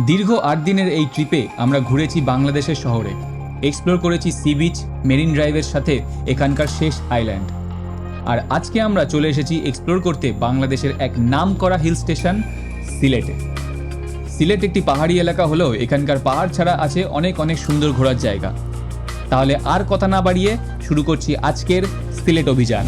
দীর্ঘ ৮ দিনের এই ট্রিপে আমরা ঘুরেছি বাংলাদেশের শহরে, এক্সপ্লোর করেছি সি বিচ, মেরিন ড্রাইভের সাথে এখানকার শেষ আইল্যান্ড। আর আজকে আমরা চলে এসেছি এক্সপ্লোর করতে বাংলাদেশের এক নামকরা হিল স্টেশন সিলেটে। সিলেট একটি পাহাড়ি এলাকা হলেও এখানকার পাহাড় ছাড়া আছে অনেক অনেক সুন্দর ঘোরার জায়গা। তাহলে আর কথা না বাড়িয়ে শুরু করছি আজকের সিলেট অভিযান।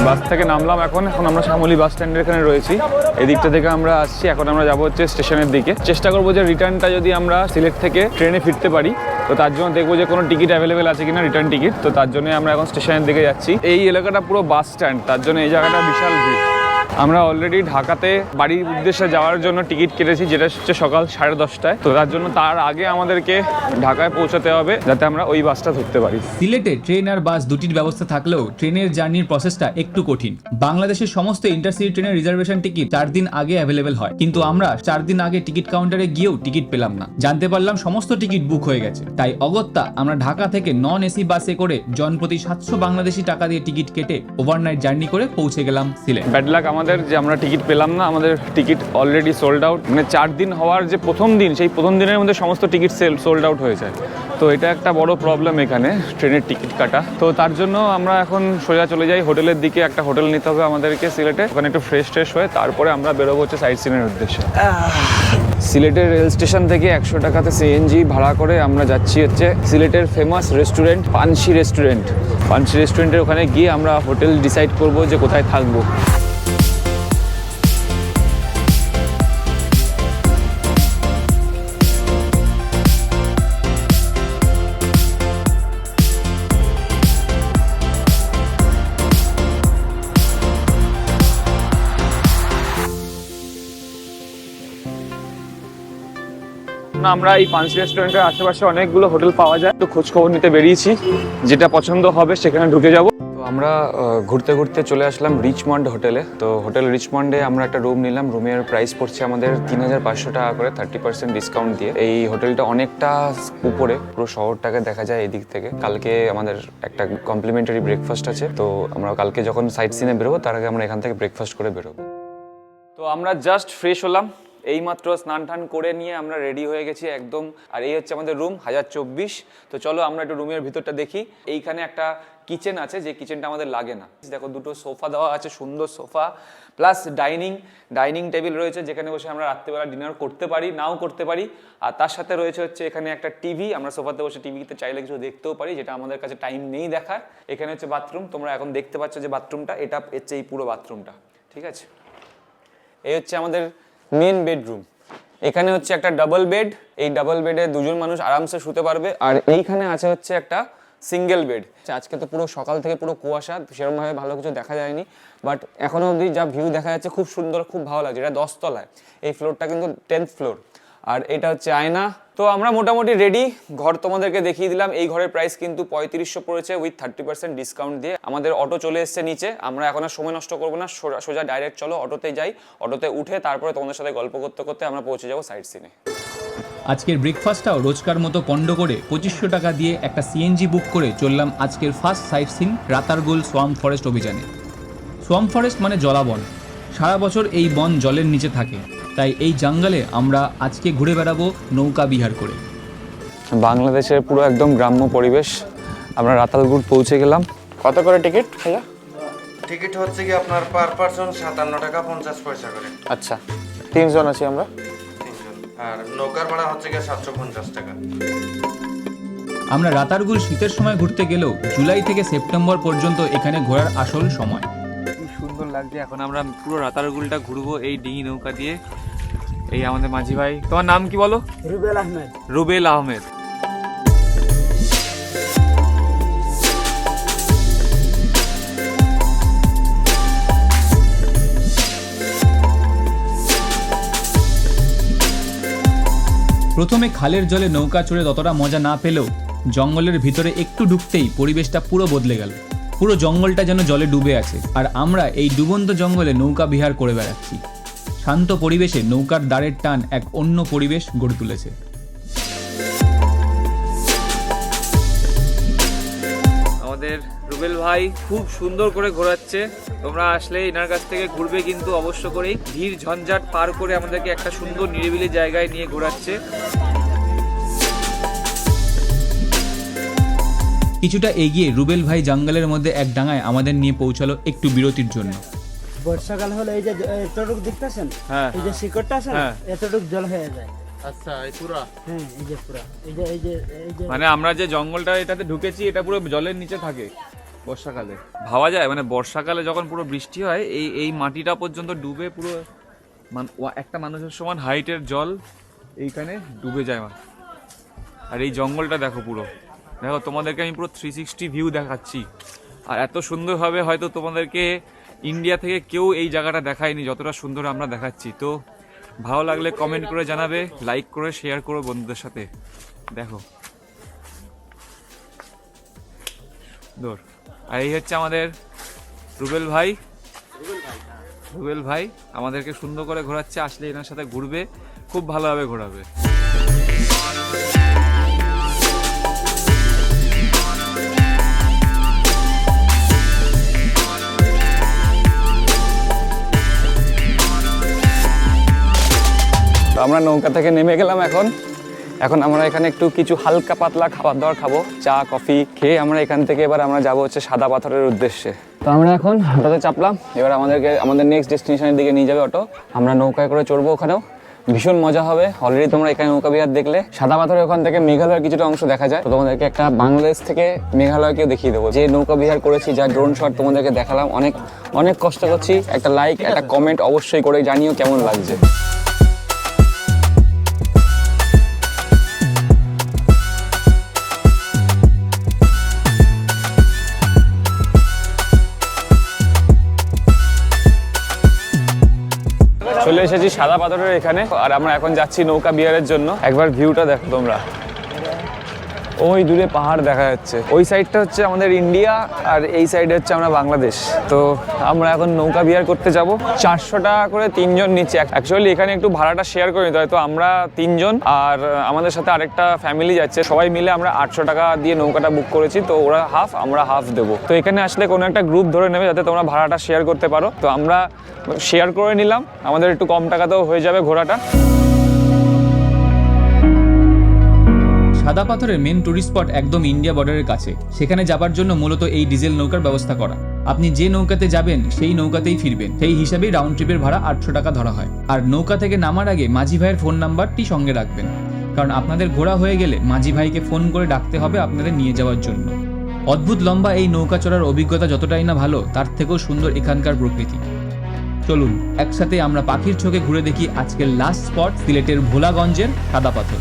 বাস থেকে নামলাম, এখন আমরা শ্যামলী বাস স্ট্যান্ডের এখানে রয়েছি। এই দিকটা থেকে আমরা আসছি, এখন আমরা যাবো হচ্ছে স্টেশনের দিকে। চেষ্টা করবো যে রিটার্নটা যদি আমরা সিলেট থেকে ট্রেনে ফিরতে পারি, তো তার জন্য দেখবো যে কোনো টিকিট অ্যাভেলেবেল আছে কিনা, রিটার্ন টিকিট। তো তার জন্য আমরা এখন স্টেশনের দিকে যাচ্ছি। এই এলাকাটা পুরো বাস স্ট্যান্ড, তার জন্য এই জায়গাটা বিশাল ভিড়। আমরা অলরেডি ঢাকাতে বাড়ির উদ্দেশ্যে যাওয়ার জন্য টিকিট কেটেছি, যেটা হচ্ছে সকাল 10:30টায়। তো তার জন্য তার আগে আমাদেরকে ঢাকায় পৌঁছাতে হবে, যাতে আমরা ওই বাসটা ধরতে পারি। সিলেটে ট্রেন আর বাস দুটির ব্যবস্থা থাকলেও ট্রেনের জার্নির প্রসেসটা একটু কঠিন। বাংলাদেশের সমস্ত ইন্টারসিটি ট্রেনের রিজার্ভেশন টিকিট 4 দিন আগে অ্যাভেলেবেল হয়, কিন্তু আমরা 4 দিন আগে টিকিট কাউন্টারে গিয়েও টিকিট পেলাম না। জানতে পারলাম সমস্ত টিকিট বুক হয়ে গেছে। তাই অগত্যা আমরা ঢাকা থেকে নন এসি বাসে করে জনপ্রতি 700 বাংলাদেশি টাকা দিয়ে টিকিট কেটে ওভারনাইট জার্নি করে পৌঁছে গেলাম সিলেট। ব্যাড লাক আমাদের যে আমরা টিকিট পেলাম না, আমাদের টিকিট অলরেডি সোল্ড আউট। মানে 4 দিন হওয়ার যে প্রথম দিন, সেই প্রথম দিনের মধ্যে সমস্ত টিকিট সোল্ড আউট হয়ে যায়। তো এটা একটা বড় প্রবলেম এখানে ট্রেনের টিকিট কাটা। তো তার জন্য আমরা এখন সোজা চলে যাই হোটেলের দিকে। একটা হোটেল নিতে হবে আমাদেরকে সিলেটে, ওখানে একটু ফ্রেশ হয়ে তারপরে আমরা বেরোবো হচ্ছে সাইট সিনের উদ্দেশ্যে। সিলেটের রেল স্টেশন থেকে 100 টাকাতে সিএনজি ভাড়া করে আমরা যাচ্ছি হচ্ছে সিলেটের famous restaurant Panshi restaurant. Panshi রেস্টুরেন্টের ওখানে গিয়ে আমরা হোটেল ডিসাইড করব যে কোথায় থাকবো। আমরা এই পানশি রেস্টুরেন্টের আশেপাশে অনেকগুলো হোটেল পাওয়া যায়, তো খোঁজ খবর নিতে বেরিয়েছি। যেটা পছন্দ হবে সেখানে ঢুকে যাব। তো আমরা ঘুরতে ঘুরতে চলে আসলাম রিচমন্ড হোটেলে। তো হোটেল রিচমন্ডে আমরা একটা রুম নিলাম। রুমের প্রাইস পড়ছে আমাদের 3500 টাকা করে, 30% ডিসকাউন্ট দিয়ে। এই হোটেলটা অনেকটা উপরে, পুরো শহরটাকে দেখা যায় এদিক থেকে। কালকে আমাদের একটা কমপ্লিমেন্টারি ব্রেকফাস্ট আছে, তো আমরা কালকে যখন সাইট সিনে বেরোবো তার আগে আমরা এখান থেকে ব্রেকফাস্ট করে বেরোবো। তো আমরা জাস্ট ফ্রেশ হলাম, এইমাত্র স্নান টান করে নিয়ে আমরা রেডি হয়ে গেছি একদম। আর এই হচ্ছে আমাদের রুম 1024। তো চলো আমরা একটু রুমের ভিতরটা দেখি। এইখানে একটা কিচেন আছে, যে কিচেনটা আমাদের লাগে না। দেখো, দুটো সোফা দেওয়া আছে, সুন্দর সোফা, প্লাস ডাইনিং টেবিল রয়েছে, যেখানে বসে আমরা রাত্রেবেলা ডিনার করতে পারি, নাও করতে পারি। আর তার সাথে রয়েছে হচ্ছে এখানে একটা টিভি। আমরা সোফাতে বসে টিভিতে চাইলে কিছু দেখতেও পারি, যেটা আমাদের কাছে টাইম নেই দেখার। এখানে হচ্ছে বাথরুম, তোমরা এখন দেখতে পাচ্ছ যে বাথরুমটা, এটা হচ্ছে এই পুরো বাথরুমটা, ঠিক আছে। এই হচ্ছে আমাদের মেন বেডরুম। এখানে হচ্ছে একটা ডাবল বেড, এই ডাবল বেডে দুজন মানুষ আরামসে শুতে পারবে। আর এইখানে আছে হচ্ছে একটা সিঙ্গেল বেড। আজকে তো পুরো সকাল থেকে পুরো কুয়াশা, সেরকমভাবে ভালো কিছু দেখা যায়নি, বাট এখনো অবধি যা ভিউ দেখা যাচ্ছে খুব সুন্দর, খুব ভালো লাগছে। এটা 10 তলায়, এই ফ্লোরটা কিন্তু 10th ফ্লোর। আর এটা হচ্ছে আয়না। তো আমরা মোটামুটি রেডি। ঘর তোমাদেরকে দেখিয়ে দিলাম। এই ঘরের প্রাইস কিন্তু 3500 পড়েছে উইথ 30% ডিসকাউন্ট দিয়ে। আমাদের অটো চলে এসছে নিচে। আমরা এখন আর সময় নষ্ট করবো না, সোজা ডাইরেক্ট চলো অটোতে যাই। অটোতে উঠে তারপরে তোমাদের সাথে গল্প করতে করতে আমরা পৌঁছে যাবো সাইট সিনে। আজকের ব্রেকফাস্টটাও রোজকার মতো পণ্ড করে 2500 টাকা দিয়ে একটা সিএনজি বুক করে চললাম আজকের first sight seen Ratargul swamp forest অভিযানে। সোয়াম্প ফরেস্ট মানে জলাবন। সারা বছর এই বন জলের নিচে থাকে, তাই এই জঙ্গলে আমরা আজকে ঘুরে বেড়াবো নৌকা বিহার করে। বাংলাদেশের পুরো একদম গ্রাম্য পরিবেশ। আমরা রাতারগুল পৌঁছে গেলাম। কত করে টিকিট ভাইয়া? টিকিট হচ্ছে কি আপনার পার পারসন 57 টাকা 50 পয়সা করে। আচ্ছা, 3 জন আছি আমরা। 3 জন। আর নৌকার ভাড়া হচ্ছে কি 750 টাকা। আমরা রাতারগুল শীতের সময় ঘুরতে গেলেও জুলাই থেকে সেপ্টেম্বর পর্যন্ত এখানে ঘোরার আসল সময়। কি সুন্দর লাগছে। এখন আমরা পুরো রাতারগুলটা ঘুরবো এই ডিঙি নৌকা দিয়ে। এই আমাদের মাঝি ভাই, তোমার নাম কি বলো? রুবেল আহমেদ। রুবেল আহমেদ। প্রথমে খালের জলে নৌকা চড়ে ততটা মজা না পেলেও জঙ্গলের ভিতরে একটু ঢুকতেই পরিবেশটা পুরো বদলে গেল। পুরো জঙ্গলটা যেন জলে ডুবে আছে, আর আমরা এই ডুবন্ত জঙ্গলে নৌকা বিহার করে বেড়াচ্ছি। শান্ত পরিবেশে নৌকার দাঁড়ের টান এক অন্য পরিবেশ গড়ে তুলেছে। আমাদের রুবেল ভাই খুব সুন্দর করে ঘোরাচ্ছে। তোমরা আসলে এনার কাছ থেকে ঘুরবে কিন্তু অবশ্য করেই। ভিড় ঝঞ্ঝাট পার করে আমাদেরকে একটা সুন্দর নিরিবিলি জায়গায় নিয়ে ঘোরাচ্ছে। কিছুটা এগিয়ে রুবেল ভাই জঙ্গলের মধ্যে এক ডাঙায় আমাদের নিয়ে পৌঁছালো একটু বিরতির জন্য। বর্ষাকাল হলে এই যে এতটুকু দেখতেছেন, হ্যাঁ এই যে শিকড়টা আছে না, এতটুকু জল হয়ে যায়। আচ্ছা এই পুরা হ্যাঁ এই যে পুরা এই যে মানে আমরা যে জঙ্গলটা এটাতে ঢুকেছি এটা পুরো জলের নিচে থাকে বর্ষাকালে। ভাবা যায় মানে বর্ষাকালে যখন পুরো বৃষ্টি হয় এই মাটিটা পর্যন্ত ডুবে পুরো একটা মানুষের সমান হাইটের জল এইখানে ডুবে যায়। আর এই জঙ্গলটা দেখো পুরো, দেখো তোমাদেরকে আমি পুরো 360 ভিউ দেখাচ্ছি। আর এত সুন্দরভাবে হয়তো তোমাদেরকে ইন্ডিয়া থেকে কেউ এই জায়গাটা দেখায়নি যতটা সুন্দর আমরা দেখাচ্ছি। তো ভালো লাগলে কমেন্ট করে জানাবে, লাইক করে শেয়ার করো বন্ধুদের সাথে। দেখো দূর। আর এই হচ্ছে আমাদের রুবেল ভাই আমাদেরকে সুন্দর করে ঘোরাচ্ছে। আসলে এনার সাথে ঘুরবে, খুব ভালোভাবে ঘোরাবে। আমরা নৌকা থেকে নেমে গেলাম। এখন আমরা এখানে একটু কিছু হালকা পাতলা খাবার দাবার খাবো, চা কফি খেয়ে আমরা এখান থেকে এবার আমরা যাবো হচ্ছে সাদা পাথরের উদ্দেশ্যে। তো আমরা এখন অটোতে চাপলাম, এবার আমাদের নেক্সট ডেস্টিনেশনের দিকে নিয়ে যাবে অটো। আমরা নৌকায় করে চড়বো, ওখানেও ভীষণ মজা হবে। অলরেডি তোমরা এখানে নৌকা বিহার দেখলে। সাদা পাথরের ওখান থেকে মেঘালয়ের কিছুটা অংশ দেখা যায়। তো তোমাদেরকে একটা বাংলাদেশ থেকে মেঘালয়কে দেখিয়ে দেবো যে নৌকা বিহার করেছি, যা ড্রোন শট তোমাদেরকে দেখালাম। অনেক কষ্ট করছি। একটা লাইক একটা কমেন্ট অবশ্যই করে জানিও কেমন লাগছে। চলে এসেছি সাদা পাথরের এখানে, আর আমরা এখন যাচ্ছি নৌকা বিহারের জন্য। একবার ভিউটা দেখো তোমরা, ওই দূরে পাহাড় দেখা যাচ্ছে। ওই সাইডটা হচ্ছে আমাদের ইন্ডিয়া আর এই সাইডে হচ্ছে আমরা বাংলাদেশ। তো আমরা এখন নৌকা বিহার করতে যাব। 400 টাকা করে 3 জন নিচ্ছে। অ্যাকচুয়ালি এখানে একটু ভাড়াটা শেয়ার করে নিতে হয়। তো আমরা 3 জন আর আমাদের সাথে আরেকটা ফ্যামিলি যাচ্ছে, সবাই মিলে আমরা 800 টাকা দিয়ে নৌকাটা বুক করেছি। তো ওরা হাফ, আমরা হাফ দেবো। তো এখানে আসলে কোনো একটা গ্রুপ ধরে নেবে যাতে তোমরা ভাড়াটা শেয়ার করতে পারো। তো আমরা শেয়ার করে নিলাম, আমাদের একটু কম টাকাতেও হয়ে যাবে ঘোরাটা। সাদা পাথরের মেন টুরিস্ট স্পট একদম ইন্ডিয়া বর্ডারের কাছে। সেখানে যাবার জন্য মূলত এই ডিজেল নৌকার ব্যবস্থা করা। আপনি যে নৌকাতে যাবেন সেই নৌকাতেই ফিরবেন, সেই হিসাবেই রাউন্ড ট্রিপের ভাড়া 800 টাকা ধরা হয়। আর নৌকা থেকে নামার আগে মাঝি ভাইয়ের ফোন নাম্বারটি সঙ্গে রাখবেন, কারণ আপনাদের ঘোরা হয়ে গেলে মাঝি ভাইকে ফোন করে ডাকতে হবে আপনাদের নিয়ে যাওয়ার জন্য। অদ্ভুত লম্বা এই নৌকা চড়ার অভিজ্ঞতা যতটাই না ভালো, তার থেকেও সুন্দর এখানকার প্রকৃতি। চলুন একসাথে আমরা পাখির চোখে ঘুরে দেখি আজকের লাস্ট স্পট, সিলেটের ভোলাগঞ্জের সাদা পাথর।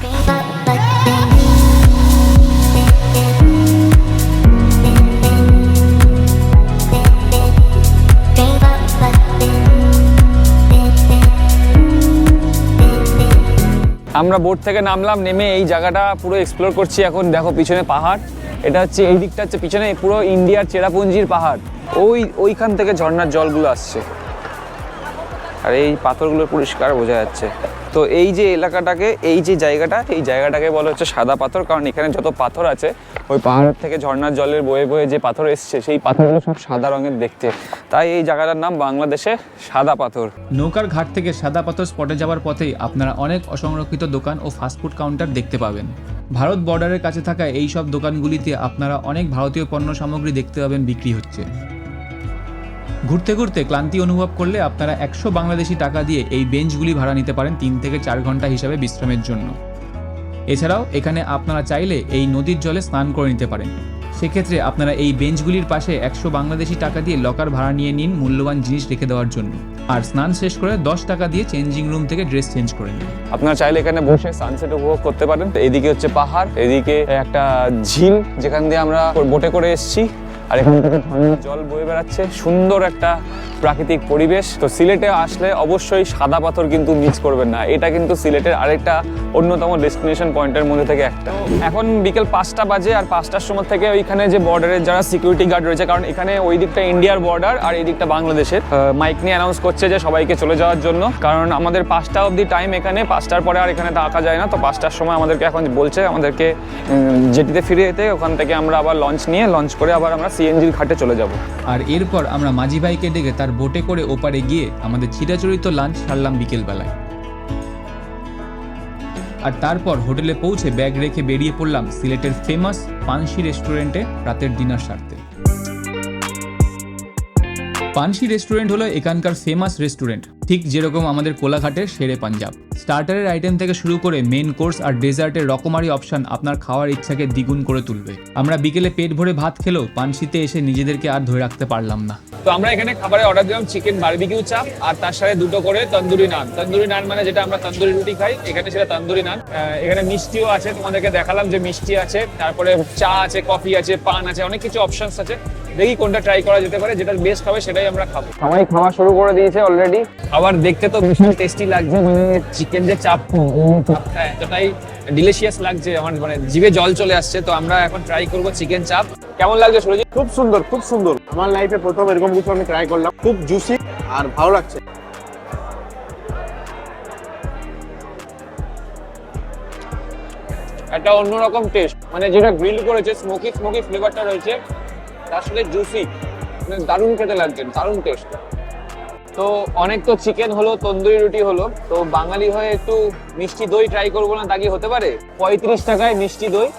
আমরা বোট থেকে নামলাম, নেমে এই জায়গাটা পুরো এক্সপ্লোর করছি। এখন দেখো পিছনে পাহাড়, এটা হচ্ছে এই দিকটা হচ্ছে পিছনে পুরো ইন্ডিয়ার চেরাপুঞ্জির পাহাড়। ওইখান থেকে ঝর্ণার জলগুলো আসছে, আর এই পাথরগুলো পরিষ্কার বোঝা যাচ্ছে। তো এই যে এলাকাটাকে, এই জায়গাটাকে বলা হচ্ছে সাদা পাথর, কারণ এখানে যত পাথর আছে ওই পাহাড়ের থেকে ঝর্ণার জলের বয়ে বয়ে যে পাথর এসছে সেই পাথরগুলো সব সাদা রঙের দেখতে, তাই এই জায়গাটার নাম বাংলাদেশে সাদা পাথর। নৌকার ঘাট থেকে সাদা পাথর স্পটে যাওয়ার পথেই আপনারা অনেক অসংরক্ষিত দোকান ও ফাস্টফুড কাউন্টার দেখতে পাবেন। ভারত বর্ডারের কাছে থাকা এই সব দোকানগুলিতে আপনারা অনেক ভারতীয় পণ্য সামগ্রী দেখতে পাবেন বিক্রি হচ্ছে। ঘুরতে ঘুরতে ক্লান্তি অনুভব করলে আপনারা 100 বাংলাদেশি টাকা দিয়ে এই বেঞ্চগুলি ভাড়া নিতে পারেন 3 থেকে 4 ঘন্টা হিসাবে বিশ্রামের জন্য। এছাড়াও এখানে আপনারা চাইলে এই নদীর জলে স্নান করে নিতে পারেন। সেক্ষেত্রে আপনারা এই বেঞ্চগুলির পাশে 100 বাংলাদেশি টাকা দিয়ে লকার ভাড়া নিয়ে নিন মূল্যবান জিনিস রেখে দেওয়ার জন্য, আর স্নান শেষ করে 10 টাকা দিয়ে চেঞ্জিং রুম থেকে ড্রেস চেঞ্জ করে নিন। আপনারা চাইলে এখানে বসে সানসেট উপভোগ করতে পারেন। এদিকে হচ্ছে পাহাড়, এদিকে একটা ঝিল যেখান দিয়ে আমরা বোটে করে এসেছি, আর এখান থেকে ঝর্ণার জল বয়ে বেড়াচ্ছে। সুন্দর একটা প্রাকৃতিক পরিবেশ। তো সিলেটে আসলে অবশ্যই সাদা পাথর কিন্তু মিস করবেন না, এটা কিন্তু সিলেটের আরেকটা অন্যতম ডেস্টিনেশন পয়েন্টের মধ্যে থেকে একটা। এখন বিকেল 5টা বাজে, আর 5টার সময় থেকে ওইখানে যে বর্ডারের যারা সিকিউরিটি গার্ড রয়েছে, কারণ এখানে ওই দিকটা ইন্ডিয়ার বর্ডার আর এই দিকটা বাংলাদেশের, মাইক নিয়ে অ্যানাউন্স করছে যে সবাইকে চলে যাওয়ার জন্য, কারণ আমাদের 5টা অবধি টাইম এখানে, 5টার পরে আর এখানে থাকা যায় না। তো 5টার সময় আমাদেরকে এখন বলছে আমাদেরকে জেটিতে ফিরে যেতে, ওখান থেকে আমরা আবার লঞ্চ করে আবার আমরা সিএনজির ঘাটে চলে যাব। আর এরপর আমরা মাঝি ভাইকে ডেকে তার বোটে করে ওপারে গিয়ে আমাদের চিরাচরিত লাঞ্চ সারলাম বিকেলবেলায়। আর তারপর হোটেলে পৌঁছে ব্যাগ রেখে বেরিয়ে পড়লাম সিলেটের ফেমাস পানশি রেস্টুরেন্টে রাতের ডিনার সারতে। পানশি রেস্টুরেন্ট হলো এখানকার ফেমাস রেস্টুরেন্ট, ঠিক যেরকম আমাদের কোলাঘাটের শেরে পাঞ্জাব। স্টার্টারের আইটেম থেকে শুরু করে মেন কোর্স আর ডেজার্টের রকমারি অপশন আপনার খাওয়ার ইচ্ছাকে দ্বিগুণ করে তুলবে। আমরা বিকেলে পেট ভরে ভাত খেলেও পানশিতে এসে নিজেদেরকে আর ধরে রাখতে পারলাম না। তো আমরা এখানে খাবারে অর্ডার দিলাম চিকেন বারবিকিউ চাপ, আর তার সাথে 2টো করে তন্দুরি নান। তন্দুরি নান মানে যেটা আমরা তন্দুরি রুটি খাই, এখানে সেটা তন্দুরি নান। এখানে মিষ্টিও আছে, তোমাদেরকে দেখালাম যে মিষ্টি আছে, তারপরে চা আছে, কফি আছে, পান আছে, অনেক কিছু অপশনস আছে। দেখি কোনটা ট্রাই করা যেতে পারে, যেটা বেস্ট হবে সেটাই আমরা খাবো। সবাই খাওয়া শুরু করে দিয়েছে অলরেডি। খাবার দেখতে তো ভীষণ টেস্টি লাগছে, মানে চিকেন যে চাপটা এতটাই ডিলিশিয়াস লাগছে, আমার মানে জিভে জল চলে আসছে। তো আমরা এখন ট্রাই করবো চিকেন চাপ। কেমন লাগছে সুরজিৎ? খুব সুন্দর, খুব সুন্দর। আমার লাইফে প্রথম এরকম কিছু আমি ট্রাই করলাম, খুব জুসি আর ভালো লাগছে। একটা অন্যরকম টেস্ট, মানে যেটা গ্রিল করেছে স্মোকি ফ্লেভারটা রয়েছে, তার সাথে জুসি, মানে দারুণ খেতে লাগছে, দারুণ টেস্ট। তো অনেক তো চিকেন হলো, তন্দুরি রুটি হলো, তো বাঙালি হয়ে একটু মিষ্টি দই ট্রাই করবো না, তা কি হতে পারে? 35 টাকায় মিষ্টি দই।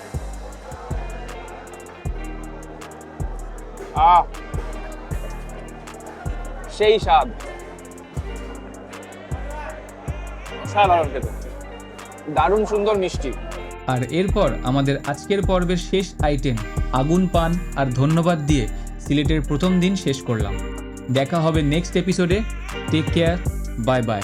সেই স্বাদ, অসাধারণ খেতে, দারুণ সুন্দর মিষ্টি। আর এরপর আমাদের আজকের পর্বের শেষ আইটেম আগুন পান আর ধন্যবাদ দিয়ে সিলেটের প্রথম দিন শেষ করলাম। দেখা হবে নেক্সট এপিসোডে। Take care, bye by.